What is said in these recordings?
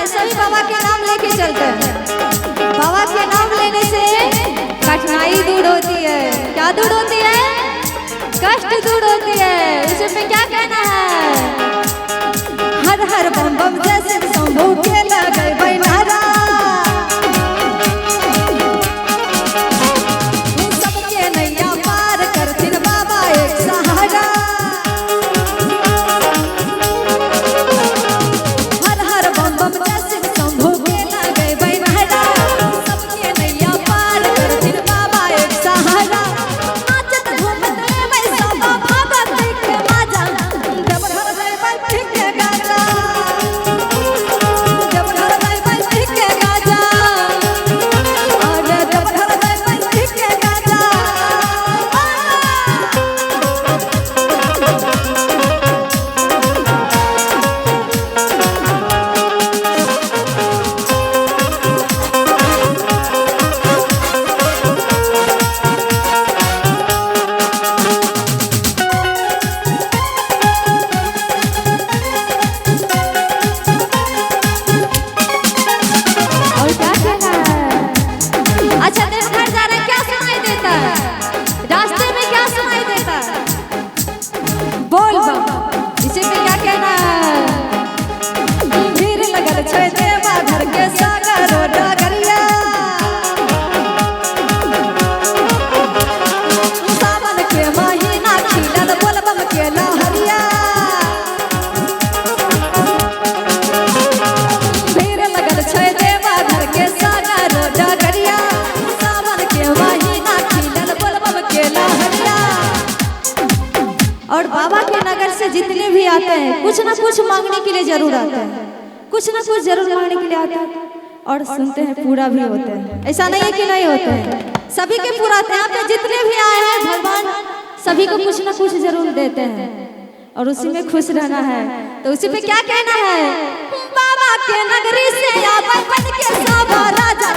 है, सभी बाबा के नाम लेके चलते हैं। बाबा के नाम लेने से कठिनाई दूर होती है। क्या दूर होती है? कष्ट दूर होती है। उसमें क्या कहना है? हर हर बम बम जैसे शंभू के लगे बैनारा, सबके नैया पार करथिन बाबा एक सहारा। हर हर बम बम जैसे शंभू के लगे बैनारा, सबके नैया पार करथिन बाबा एक सहारा। नाचत घूमत मैं सब भागत के माजा, जब घर में बैठ के गाजा, जब घर में बैठ के गाजा, अरे जब घर में बैठ के गाजा। और क्या कहना है? अच्छा देश घर जा रहे हैं, क्या सुनाई देता है? रास्ते में क्या सुनाई देता है? बोल बम। इसी पे क्या कहना है? भीड़ लगल छै देवा घर के सागर डगरिया, सावन के महीना खिलल बोल बम के लहरिया। भीड़ लगल छै देवा घर के सागर डगरिया, सावन के महीना खिलल बोल बम के लहरिया। और बाबा के नगर से जितने भी आते हैं कुछ ना कुछ मांगने के लिए जरूर आते हैं, कुछ ना कुछ जरूर मांगने के लिए आते हैं। और सुनते हैं पूरा भी होते हैं, ऐसा नहीं है कि नहीं होते हैं, सभी के पूरा आते हैं। यहाँ पे जितने भी आए हैं भगवान सभी को कुछ ना कुछ जरूर देते हैं और उसी में खुश रहना है। तो उसी पे क्या कहना है? बाबा के नगरी से आवे बन के सब राजा,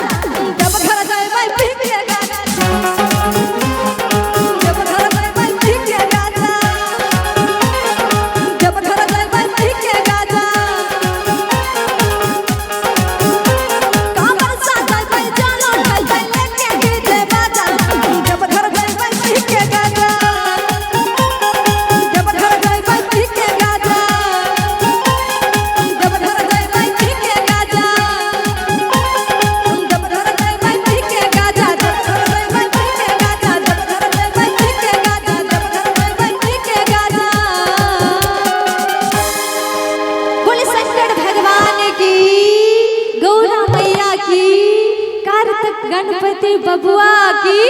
जब घर जाए पी के गाजा, जब घर जाए पी के गाजा, जब घर जाए पी के गाजा। कामर सा जाए जानो ढल लेके डीजे बाजा, जब घर जाए पी के गाजा, जब घर जाए पी के गाजा, जब घर जाए पी के गाजा, जब घर जाए पी के गाजा, जब घर जाए पी के गाजा, जब घर जाए पी के गाजा, जब घर जाए पी के गाजा। बोले शंकर भगवान की, गौरा मैया की, कार्तिक गणपति बबुआ की।